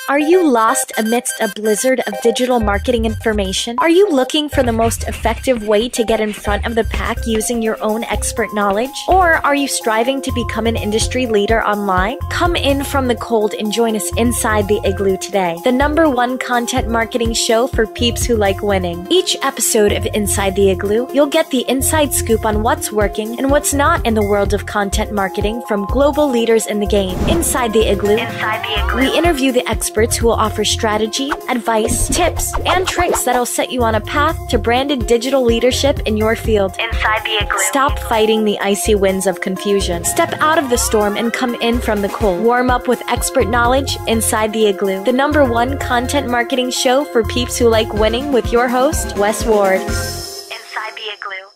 Are you lost amidst a blizzard of digital marketing information? Are you looking for the most effective way to get in front of the pack using your own expert knowledge? Or are you striving to become an industry leader online? Come in from the cold and join us inside the Igloo today, the #1 content marketing show for peeps who like winning. Each episode of Inside the Igloo, you'll get the inside scoop on what's working and what's not in the world of content marketing from global leaders in the game. Inside the Igloo, we interview the experts who will offer strategy, advice, tips, and tricks that'll set you on a path to branded digital leadership in your field. Inside the Igloo. Stop fighting the icy winds of confusion. Step out of the storm and come in from the cold. Warm up with expert knowledge inside the Igloo, the #1 content marketing show for peeps who like winning with your host, Wes Ward. Inside the Igloo.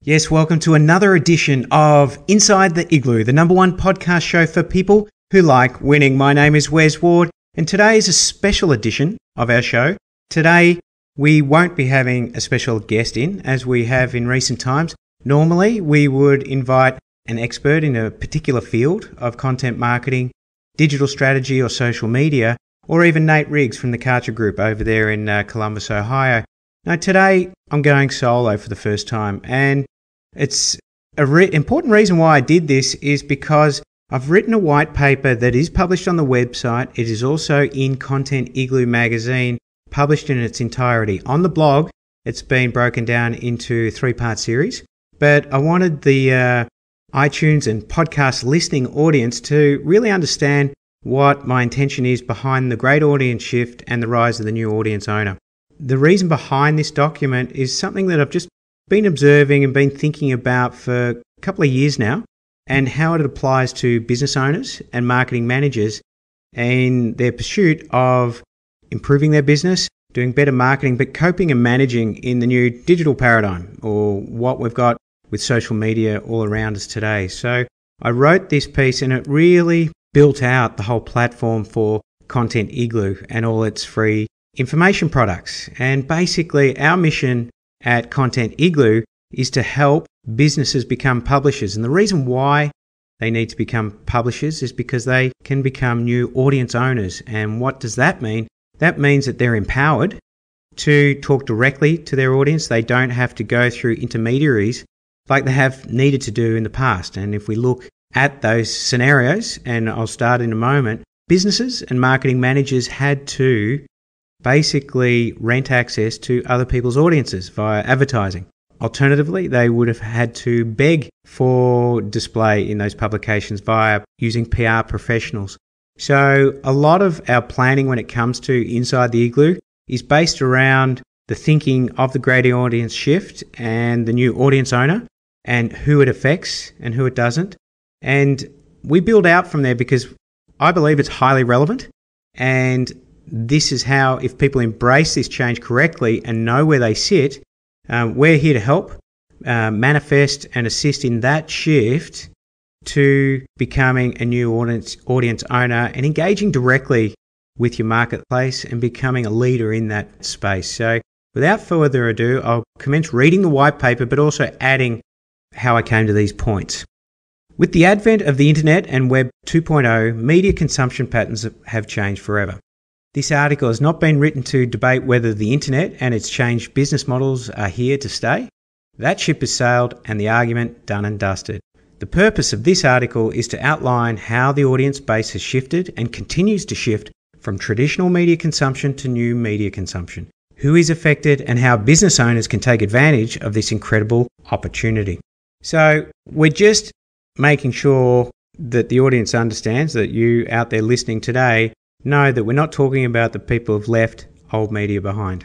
Yes, welcome to another edition of Inside the Igloo, the #1 podcast show for people who like winning. My name is Wes Ward, and today is a special edition of our show. Today, we won't be having a special guest in, as we have in recent times. Normally, we would invite an expert in a particular field of content marketing, digital strategy or social media, or even Nate Riggs from the Karcher Group over there in Columbus, Ohio. Now, today, I'm going solo for the first time, and it's an important reason why I did this is because I've written a white paper that is published on the website. It is also in Content Igloo magazine, published in its entirety. On the blog, it's been broken down into a 3-part series, but I wanted the iTunes and podcast listening audience to really understand what my intention is behind the great audience shift and the rise of the new audience owner. The reason behind this document is something that I've just been observing and been thinking about for a couple of years now, and how it applies to business owners and marketing managers in their pursuit of improving their business, doing better marketing, but coping and managing in the new digital paradigm, or what we've got with social media all around us today. So I wrote this piece, and it really built out the whole platform for Content Igloo and all its free information products. And basically our mission at Content Igloo is to help businesses become publishers. And the reason why they need to become publishers is because they can become new audience owners. And what does that mean? That means that they're empowered to talk directly to their audience. They don't have to go through intermediaries like they have needed to do in the past. And if we look at those scenarios, and I'll start in a moment, businesses and marketing managers had to basically rent access to other people's audiences via advertising. Alternatively, they would have had to beg for display in those publications via using PR professionals. So a lot of our planning when it comes to Inside the Igloo is based around the thinking of the great audience shift and the new audience owner and who it affects and who it doesn't. And we build out from there because I believe it's highly relevant, and this is how, if people embrace this change correctly and know where they sit, we're here to help manifest and assist in that shift to becoming a new audience owner and engaging directly with your marketplace and becoming a leader in that space. So without further ado, I'll commence reading the white paper, but also adding how I came to these points. With the advent of the internet and Web 2.0, media consumption patterns have changed forever. This article has not been written to debate whether the internet and its changed business models are here to stay. That ship has sailed and the argument done and dusted. The purpose of this article is to outline how the audience base has shifted and continues to shift from traditional media consumption to new media consumption, who is affected, and how business owners can take advantage of this incredible opportunity. So we're just making sure that the audience understands, that you out there listening today know that we're not talking about the people who've left old media behind,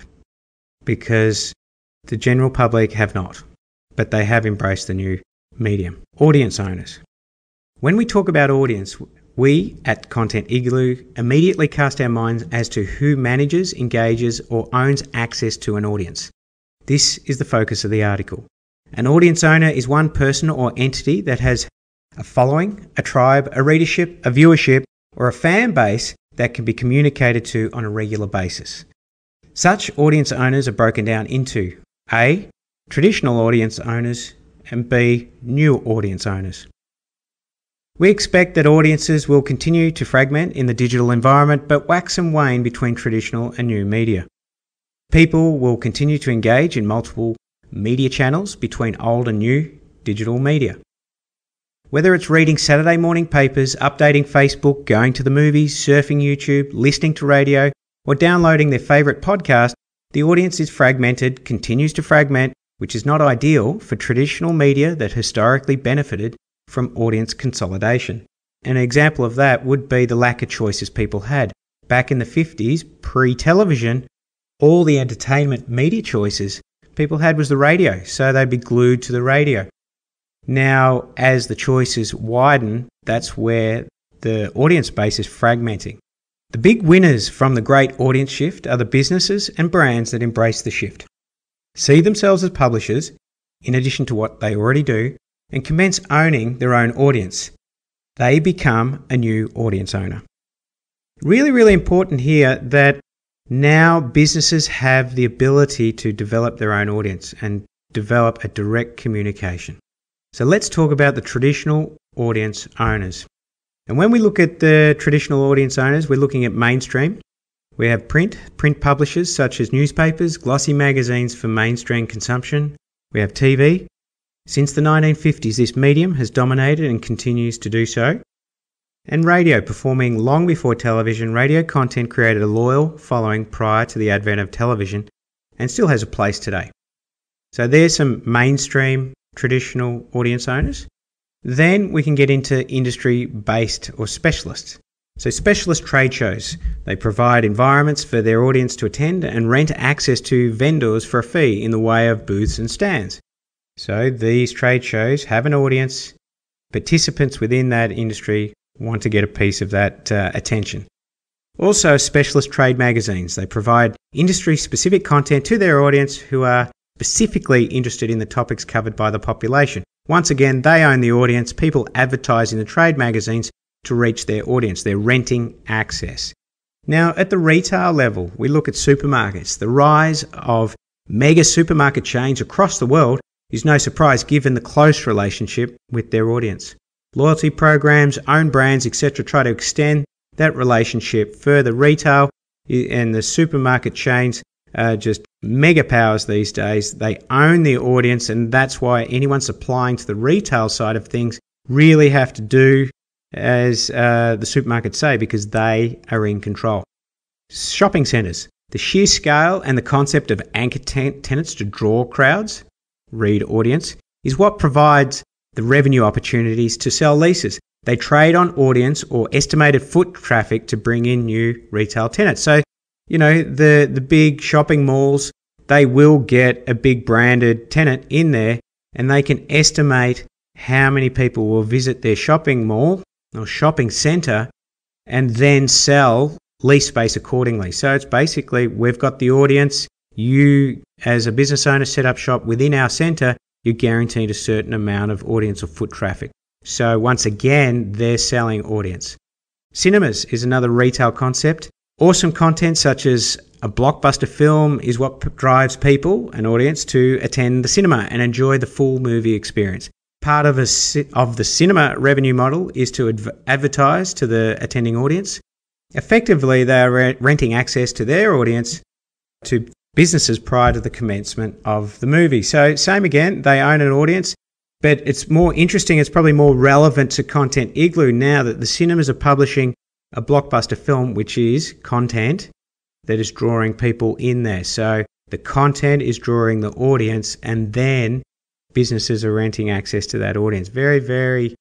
because the general public have not, but they have embraced the new medium. Audience owners. When we talk about audience, we at Content Igloo immediately cast our minds as to who manages, engages, or owns access to an audience. This is the focus of the article. An audience owner is one person or entity that has a following, a tribe, a readership, a viewership, or a fan base that can be communicated to on a regular basis. Such audience owners are broken down into A, traditional audience owners, and B, new audience owners. We expect that audiences will continue to fragment in the digital environment, but wax and wane between traditional and new media. People will continue to engage in multiple media channels between old and new digital media. Whether it's reading Saturday morning papers, updating Facebook, going to the movies, surfing YouTube, listening to radio, or downloading their favourite podcast, the audience is fragmented, continues to fragment, which is not ideal for traditional media that historically benefited from audience consolidation. An example of that would be the lack of choices people had. Back in the 50s, pre-television, all the entertainment media choices people had was the radio, so they'd be glued to the radio. Now, as the choices widen, that's where the audience base is fragmenting. The big winners from the great audience shift are the businesses and brands that embrace the shift, see themselves as publishers, in addition to what they already do, and commence owning their own audience. They become a new audience owner. Really, really important here that now businesses have the ability to develop their own audience and develop a direct communication. So let's talk about the traditional audience owners. And when we look at the traditional audience owners, we're looking at mainstream. We have print publishers such as newspapers, glossy magazines for mainstream consumption. We have TV. Since the 1950s, this medium has dominated and continues to do so. And radio, performing long before television, radio content created a loyal following prior to the advent of television and still has a place today. So there's some mainstream traditional audience owners. Then we can get into industry-based or specialists. So specialist trade shows, they provide environments for their audience to attend and rent access to vendors for a fee in the way of booths and stands. So these trade shows have an audience. Participants within that industry want to get a piece of that attention. Also, specialist trade magazines. They provide industry-specific content to their audience who are specifically interested in the topics covered by the population. Once again, they own the audience. People advertise in the trade magazines to reach their audience. They're renting access. Now, at the retail level, we look at supermarkets. The rise of mega supermarket chains across the world is no surprise given the close relationship with their audience. Loyalty programs, own brands, etc. try to extend that relationship further. Retail and the supermarket chains are just mega powers these days. They own the audience, and that's why anyone supplying to the retail side of things really have to do as the supermarkets say, because they are in control. Shopping centres. The sheer scale and the concept of anchor tenants to draw crowds, read audience, is what provides the revenue opportunities to sell leases. They trade on audience or estimated foot traffic to bring in new retail tenants. So, you know, the big shopping malls, they will get a big branded tenant in there, and they can estimate how many people will visit their shopping mall or shopping centre and then sell lease space accordingly. So it's basically, we've got the audience. You, as a business owner, set up shop within our centre, you're guaranteed a certain amount of audience or foot traffic. So once again, they're selling audience. Cinemas is another retail concept. Awesome content such as a blockbuster film is what drives people, an audience, to attend the cinema and enjoy the full movie experience. Part of the cinema revenue model is to advertise to the attending audience. Effectively, they are renting access to their audience to businesses prior to the commencement of the movie. So same again, they own an audience, but it's more interesting, it's probably more relevant to Content Igloo now that the cinemas are publishing a blockbuster film, which is content that is drawing people in there. So the content is drawing the audience, and then businesses are renting access to that audience. Very, very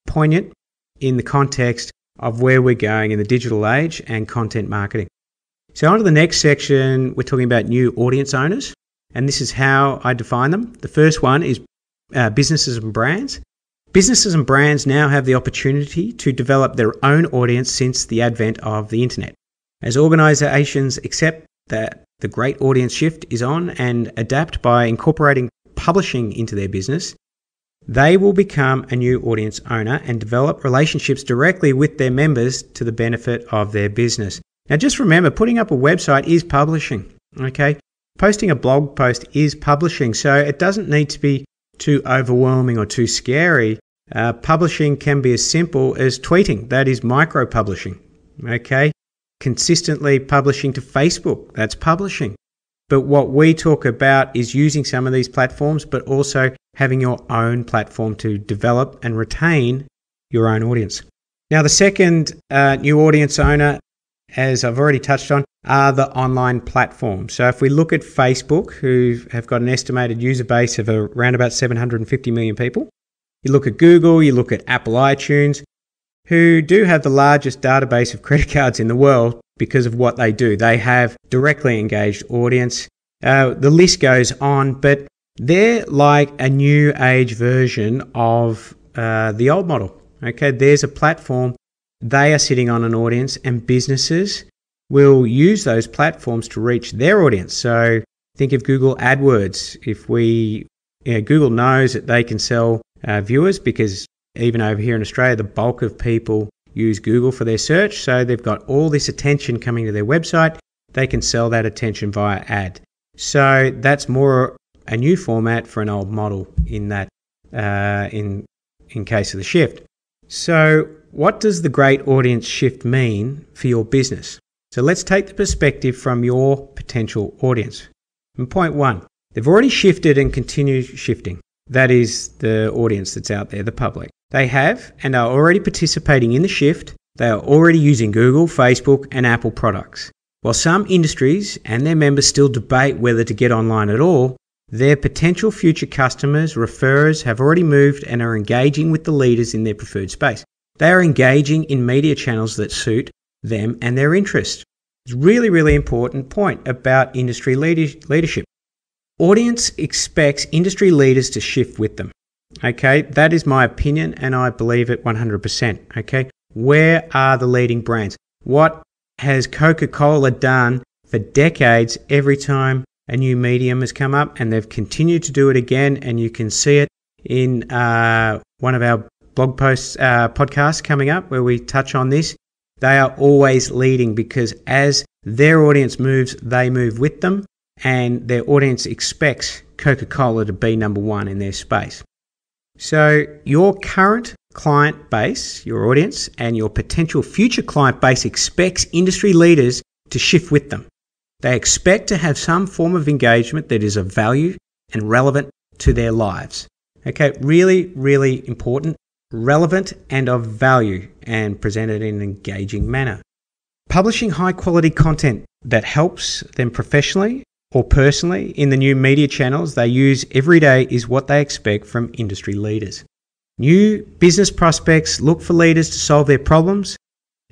poignant in the context of where we're going in the digital age and content marketing. So on to the next section, we're talking about new audience owners, and this is how I define them. The first one is businesses and brands. Businesses and brands now have the opportunity to develop their own audience since the advent of the internet. As organizations accept that the great audience shift is on and adapt by incorporating publishing into their business, they will become a new audience owner and develop relationships directly with their members to the benefit of their business. Now just remember, putting up a website is publishing, okay? Posting a blog post is publishing, so it doesn't need to be too overwhelming or too scary Publishing can be as simple as tweeting. That is micro publishing. Okay. Consistently publishing to Facebook. That's publishing. But what we talk about is using some of these platforms, but also having your own platform to develop and retain your own audience. Now, the second new audience owner, as I've already touched on, are the online platforms. So if we look at Facebook, who have got an estimated user base of around about 750 million people, you look at Google, you look at Apple iTunes, who do have the largest database of credit cards in the world because of what they do. They have directly engaged audience. The list goes on, but they're like a new age version of the old model. Okay, there's a platform. They are sitting on an audience, and businesses will use those platforms to reach their audience. So think of Google AdWords. If Google knows that they can sell viewers, because even over here in Australia, the bulk of people use Google for their search. So they've got all this attention coming to their website. They can sell that attention via ad. So that's more a new format for an old model in that, in case of the shift. So what does the great audience shift mean for your business? So let's take the perspective from your potential audience. And point one, they've already shifted and continue shifting. That is the audience that's out there, the public. They have and are already participating in the shift. They are already using Google, Facebook, and Apple products. While some industries and their members still debate whether to get online at all, their potential future customers, referrers, have already moved and are engaging with the leaders in their preferred space. They are engaging in media channels that suit them and their interests. It's a really, really important point about industry leadership. Audience expects industry leaders to shift with them. Okay, that is my opinion, and I believe it 100%. Okay, where are the leading brands? What has Coca-Cola done for decades every time a new medium has come up, and they've continued to do it again, and you can see it in one of our blog posts, podcasts coming up where we touch on this. They are always leading because as their audience moves, they move with them, and their audience expects Coca-Cola to be number one in their space. So your current client base, your audience, and your potential future client base expects industry leaders to shift with them. They expect to have some form of engagement that is of value and relevant to their lives. Okay, really, really important, relevant and of value, and presented in an engaging manner. Publishing high quality content that helps them professionally or personally in the new media channels they use every day is what they expect from industry leaders. New business prospects look for leaders to solve their problems,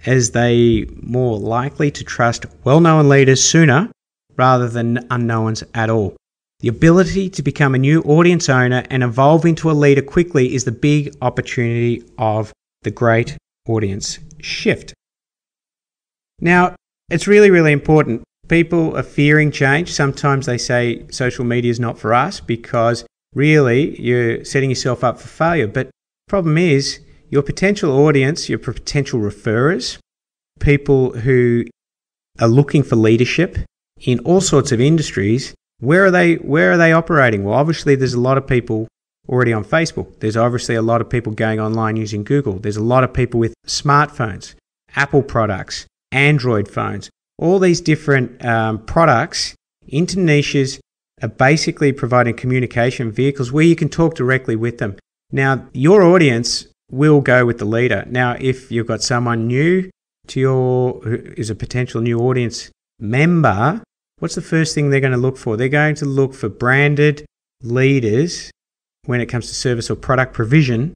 as they more likely to trust well-known leaders sooner rather than unknowns at all. The ability to become a new audience owner and evolve into a leader quickly is the big opportunity of the great audience shift. Now, it's really, really important. People are fearing change. Sometimes they say social media is not for us because really you're setting yourself up for failure. But the problem is your potential audience, your potential referrers, people who are looking for leadership in all sorts of industries, where are they operating? Well, obviously there's a lot of people already on Facebook. There's obviously a lot of people going online using Google. There's a lot of people with smartphones, Apple products, Android phones. All these different products into niches are basically providing communication vehicles where you can talk directly with them. Now, your audience will go with the leader. Now, if you've got someone new to who is a potential new audience member, what's the first thing they're going to look for? They're going to look for branded leaders when it comes to service or product provision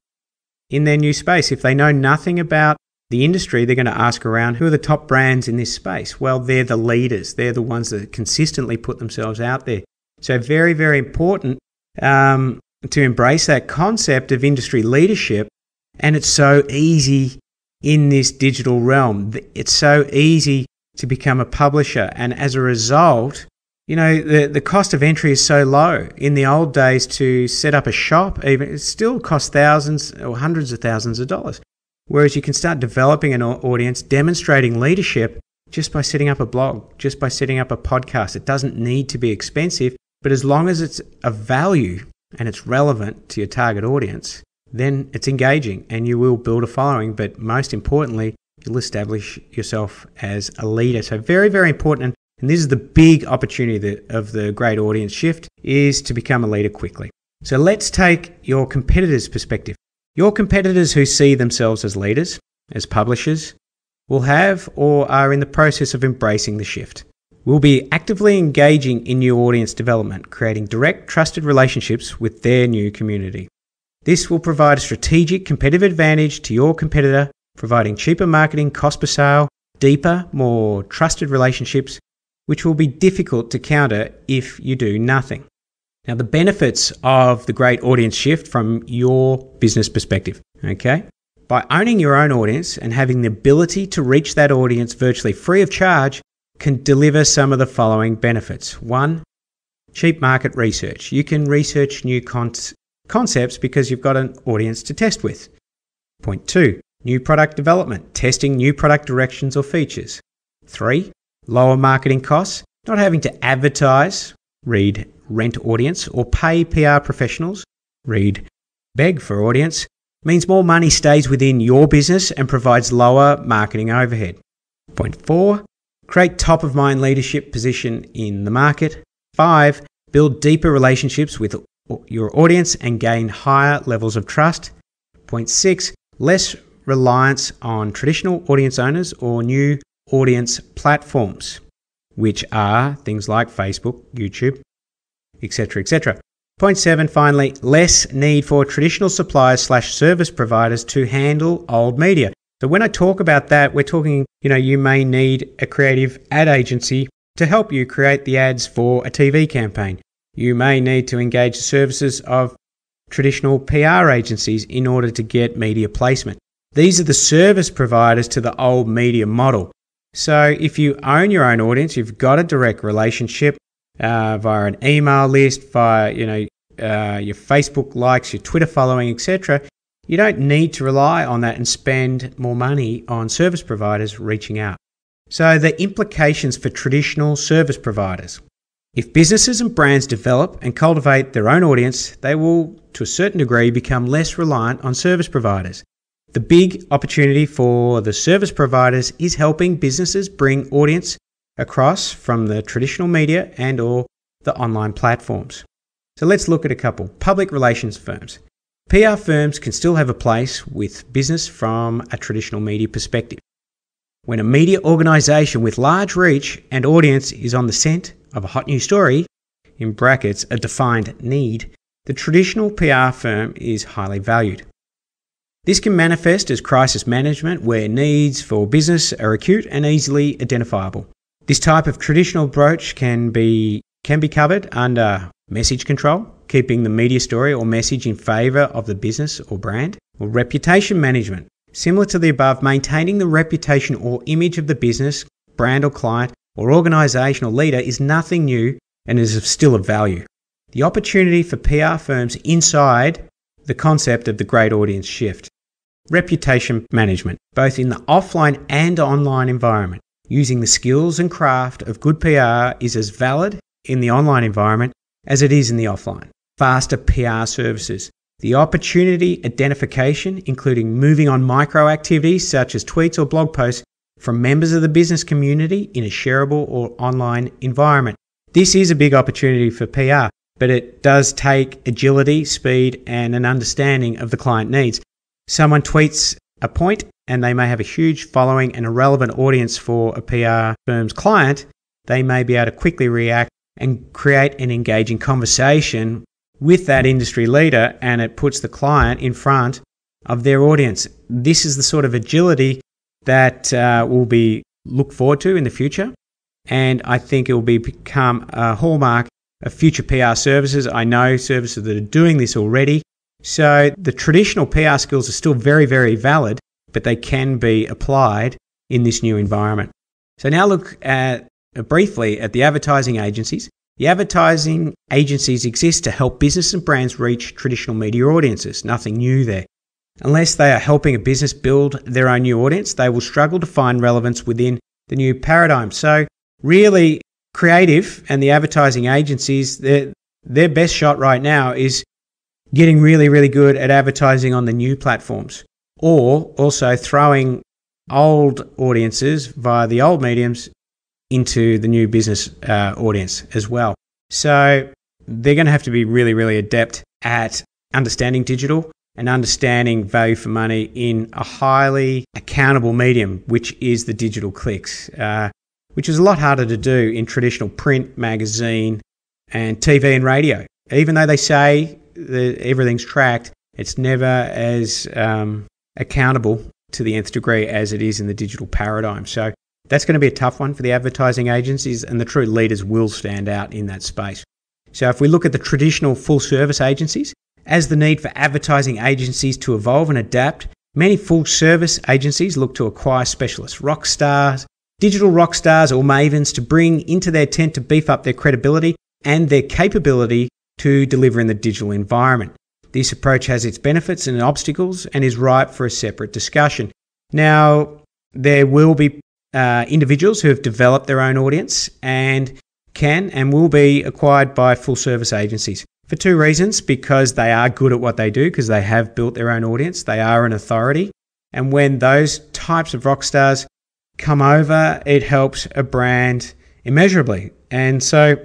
in their new space. If they know nothing about the industry, they're going to ask around, who are the top brands in this space? Well, they're the leaders. They're the ones that consistently put themselves out there. So very, very important to embrace that concept of industry leadership. And it's so easy in this digital realm. It's so easy to become a publisher. And as a result, you know, the cost of entry is so low. In the old days, to set up a shop, even it still costs thousands or hundreds of thousands of dollars. Whereas you can start developing an audience, demonstrating leadership just by setting up a blog, just by setting up a podcast. It doesn't need to be expensive, but as long as it's of value and it's relevant to your target audience, then it's engaging and you will build a following, but most importantly, you'll establish yourself as a leader. So very, very important. And this is the big opportunity of the great audience shift, is to become a leader quickly. So let's take your competitors' perspective. Your competitors who see themselves as leaders, as publishers, will have or are in the process of embracing the shift. Will be actively engaging in new audience development, creating direct, trusted relationships with their new community. This will provide a strategic competitive advantage to your competitor, providing cheaper marketing cost per sale, deeper, more trusted relationships, which will be difficult to counter if you do nothing. Now, the benefits of the great audience shift from your business perspective, okay? By owning your own audience and having the ability to reach that audience virtually free of charge can deliver some of the following benefits. 1, cheap market research. You can research new concepts because you've got an audience to test with. Point 2, new product development, testing new product directions or features. 3, lower marketing costs, not having to advertise, read rent audience, or pay PR professionals, read beg for audience, means more money stays within your business and provides lower marketing overhead. Point 4, create top-of-mind leadership position in the market. 5, build deeper relationships with your audience and gain higher levels of trust. Point 6, less reliance on traditional audience owners or new audience platforms, which are things like Facebook, YouTube, etc., etc. Point 7, finally, less need for traditional suppliers/service providers to handle old media. So when I talk about that, we're talking, you may need a creative ad agency to help you create the ads for a TV campaign. You may need to engage the services of traditional PR agencies in order to get media placement. These are the service providers to the old media model. So if you own your own audience, you've got a direct relationship via an email list, via your Facebook likes, your Twitter following, etc. You don't need to rely on that and spend more money on service providers reaching out. So the implications for traditional service providers. If businesses and brands develop and cultivate their own audience, they will, to a certain degree, become less reliant on service providers. The big opportunity for the service providers is helping businesses bring audience across from the traditional media and or the online platforms. So let's look at a couple. Public relations firms. PR firms can still have a place with business from a traditional media perspective. When a media organisation with large reach and audience is on the scent of a hot new story, in brackets, a defined need, the traditional PR firm is highly valued. This can manifest as crisis management where needs for business are acute and easily identifiable. This type of traditional approach can be covered under message control, keeping the media story or message in favour of the business or brand, or reputation management. Similar to the above, maintaining the reputation or image of the business, brand or client, or organisation or leader is nothing new and is still of value. The opportunity for PR firms inside the concept of the great audience shift. Reputation management, both in the offline and online environment. Using the skills and craft of good PR is as valid in the online environment as it is in the offline. Faster PR services. The opportunity identification, including moving on micro activities such as tweets or blog posts from members of the business community in a shareable or online environment. This is a big opportunity for PR, but it does take agility, speed, and an understanding of the client needs. Someone tweets a point and they may have a huge following and a relevant audience for a PR firm's client. They may be able to quickly react and create an engaging conversation with that industry leader, and it puts the client in front of their audience. This is the sort of agility that will be looked forward to in the future, and I think it will become a hallmark of future PR services. I know services that are doing this already. So the traditional PR skills are still very, very valid, but they can be applied in this new environment. So now look at briefly at the advertising agencies. The advertising agencies exist to help business and brands reach traditional media audiences. Nothing new there. Unless they are helping a business build their own new audience, they will struggle to find relevance within the new paradigm. So really, creative and the advertising agencies, their best shot right now is getting really, really good at advertising on the new platforms, or also throwing old audiences via the old mediums into the new business audience as well. So they're going to have to be really, really adept at understanding digital and understanding value for money in a highly accountable medium, which is the digital clicks, which is a lot harder to do in traditional print, magazine, and TV and radio. Even though they say that everything's tracked, it's never as accountable to the nth degree as it is in the digital paradigm. So that's going to be a tough one for the advertising agencies, and the true leaders will stand out in that space. So if we look at the traditional full-service agencies, as the need for advertising agencies to evolve and adapt, many full-service agencies look to acquire specialists, rock stars, digital rock stars or mavens to bring into their tent to beef up their credibility and their capability to deliver in the digital environment. This approach has its benefits and obstacles and is ripe for a separate discussion. Now, there will be individuals who have developed their own audience and can and will be acquired by full-service agencies for two reasons: because they are good at what they do, because they have built their own audience, they are an authority, and when those types of rock stars come over, it helps a brand immeasurably. And so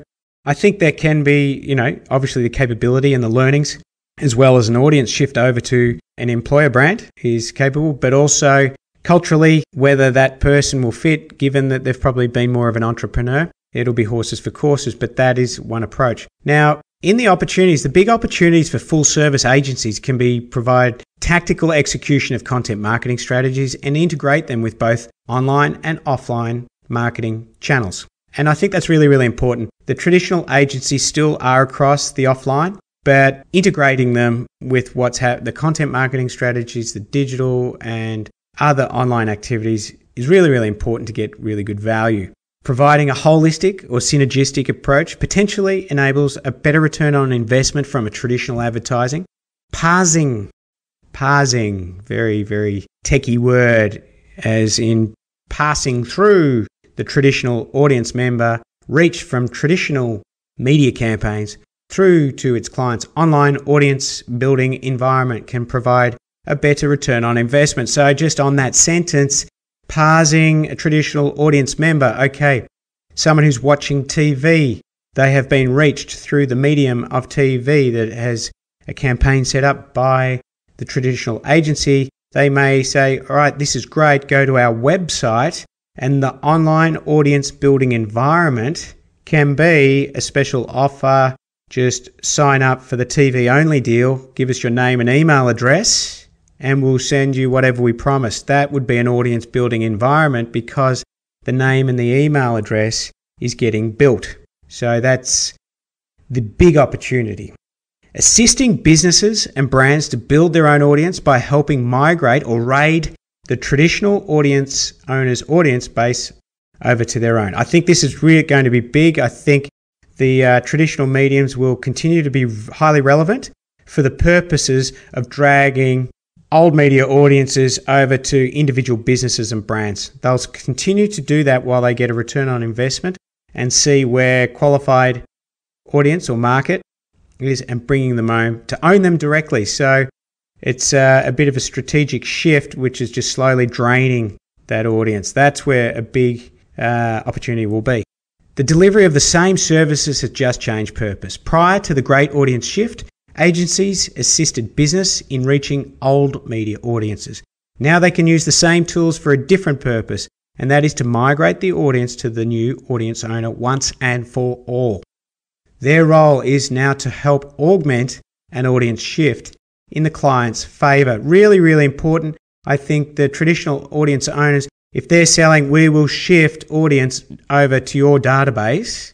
I think there can be, obviously the capability and the learnings, as well as an audience shift over to an employer brand is capable, but also culturally, whether that person will fit, given that they've probably been more of an entrepreneur, it'll be horses for courses, but that is one approach. Now, in the opportunities, the big opportunities for full service agencies can be provide tactical execution of content marketing strategies and integrate them with both online and offline marketing channels. And I think that's really, really important. The traditional agencies still are across the offline, but integrating them with the content marketing strategies, the digital and other online activities is really, really important to get really good value. Providing a holistic or synergistic approach potentially enables a better return on investment from a traditional advertising. Parsing, very, very techie word, as in passing through the traditional audience member reach from traditional media campaigns through to its client's online audience building environment can provide a better return on investment. So just on that sentence, parsing a traditional audience member, okay, someone who's watching TV, they have been reached through the medium of TV that has a campaign set up by the traditional agency. They may say, all right, this is great, go to our website, and the online audience building environment can be a special offer. Just sign up for the TV only deal, give us your name and email address, and we'll send you whatever we promised. That would be an audience building environment because the name and the email address is getting built. So that's the big opportunity. Assisting businesses and brands to build their own audience by helping migrate or raid the traditional audience owners' audience base over to their own. I think this is really going to be big. I think the traditional mediums will continue to be highly relevant for the purposes of dragging old media audiences over to individual businesses and brands. They'll continue to do that while they get a return on investment and see where qualified audience or market is and bringing them home to own them directly. So it's a bit of a strategic shift, which is just slowly draining that audience. That's where a big opportunity will be. The delivery of the same services has just changed purpose. Prior to the great audience shift, agencies assisted business in reaching old media audiences. Now they can use the same tools for a different purpose, and that is to migrate the audience to the new audience owner once and for all. Their role is now to help augment an audience shift in the client's favor. Really, really important. I think the traditional audience owners, if they're selling, we will shift audience over to your database,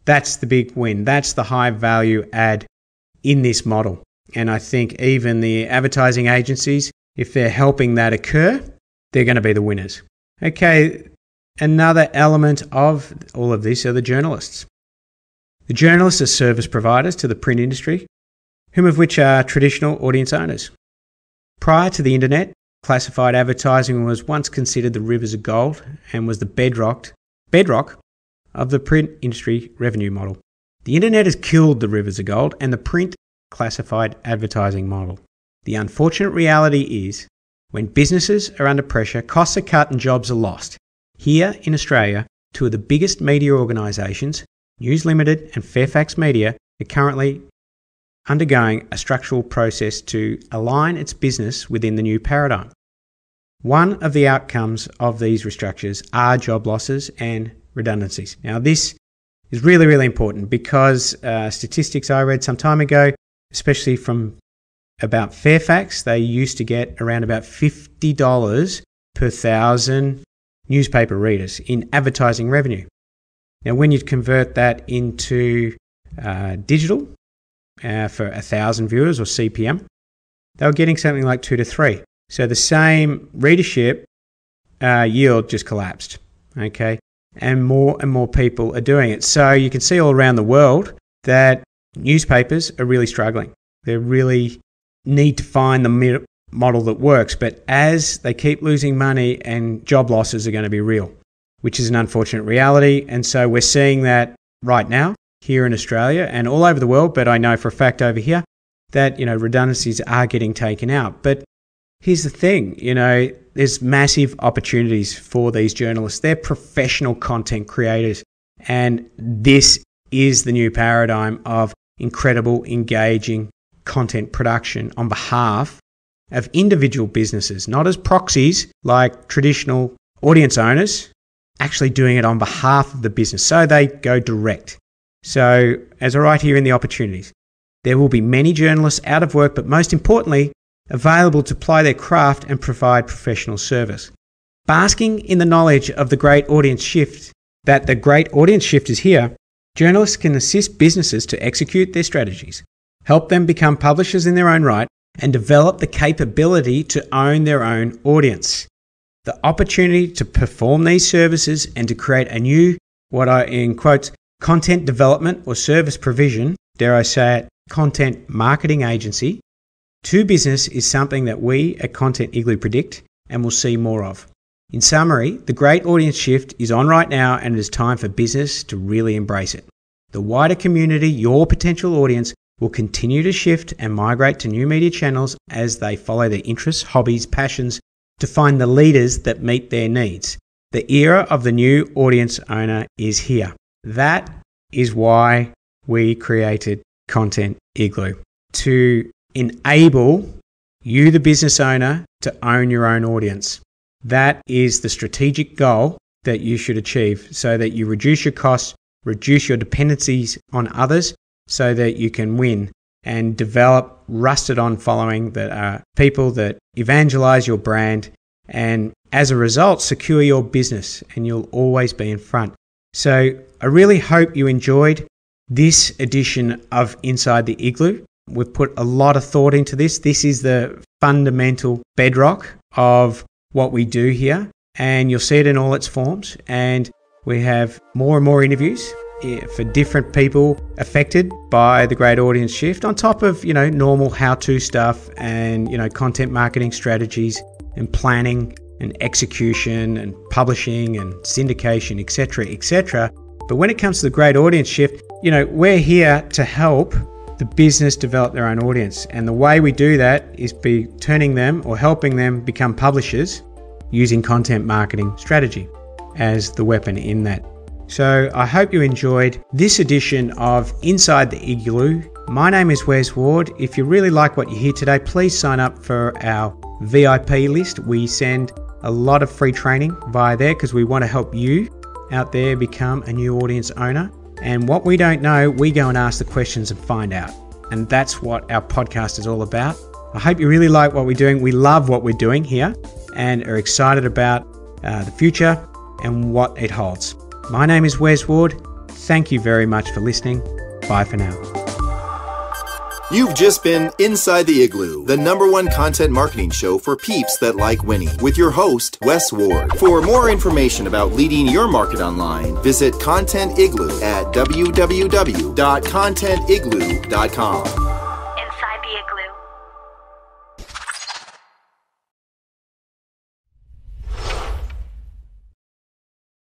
that's the big win. That's the high value add in this model. And I think even the advertising agencies, if they're helping that occur, they're going to be the winners. Okay, another element of all of this are the journalists. The journalists are service providers to the print industry, whom of which are traditional audience owners. Prior to the internet, classified advertising was once considered the rivers of gold and was the bedrock of the print industry revenue model. The internet has killed the rivers of gold, and the print classified advertising model. The unfortunate reality is, when businesses are under pressure, costs are cut and jobs are lost. Here in Australia, two of the biggest media organisations, News Limited and Fairfax Media, are currently undergoing a structural process to align its business within the new paradigm. One of the outcomes of these restructures are job losses and redundancies. Now, this is really, really important because statistics I read some time ago, especially from about Fairfax, they used to get around about $50 per 1,000 newspaper readers in advertising revenue. Now, when you convert that into digital for 1,000 viewers or CPM, they were getting something like 2 to 3. So the same readership yield just collapsed, okay? And more people are doing it. So you can see all around the world that newspapers are really struggling. They really need to find the model that works. But as they keep losing money, and job losses are going to be real, which is an unfortunate reality. And so we're seeing that right now here in Australia and all over the world. But I know for a fact over here that, redundancies are getting taken out. But here's the thing, there's massive opportunities for these journalists. They're professional content creators. And this is the new paradigm of incredible, engaging content production on behalf of individual businesses, not as proxies like traditional audience owners, actually doing it on behalf of the business. So they go direct. So as I write here in the opportunities, there will be many journalists out of work, but most importantly, available to ply their craft and provide professional service. Basking in the knowledge of the great audience shift, that the great audience shift is here, journalists can assist businesses to execute their strategies, help them become publishers in their own right, and develop the capability to own their own audience. The opportunity to perform these services and to create a new, what I in quotes, content development or service provision, dare I say it, content marketing agency, to business is something that we at Content Igloo predict and will see more of. In summary, the great audience shift is on right now, and it is time for business to really embrace it. The wider community, your potential audience, will continue to shift and migrate to new media channels as they follow their interests, hobbies, passions to find the leaders that meet their needs. The era of the new audience owner is here. That is why we created Content Igloo, to enable you, the business owner, to own your own audience. That is the strategic goal that you should achieve, so that you reduce your costs, reduce your dependencies on others, so that you can win and develop rusted on following that are people that evangelize your brand, and as a result, secure your business, and you'll always be in front. So I really hope you enjoyed this edition of Inside the Igloo. We've put a lot of thought into this. This is the fundamental bedrock of what we do here, and you'll see it in all its forms. And we have more and more interviews for different people affected by the great audience shift, on top of, normal how-to stuff and, content marketing strategies and planning and execution and publishing and syndication, etc., etc. But when it comes to the great audience shift, we're here to help the business develop their own audience. And the way we do that is by turning them or helping them become publishers using content marketing strategy as the weapon in that. So I hope you enjoyed this edition of Inside the Igloo. My name is Wes Ward. If you really like what you hear today, please sign up for our VIP list. We send a lot of free training via there because we want to help you out there become a new audience owner. And what we don't know, we go and ask the questions and find out. And that's what our podcast is all about. I hope you really like what we're doing. We love what we're doing here and are excited about the future and what it holds. My name is Wes Ward. Thank you very much for listening. Bye for now. You've just been Inside the Igloo, the #1 content marketing show for peeps that like winning, with your host, Wes Ward. For more information about leading your market online, visit Content Igloo at www.contentigloo.com.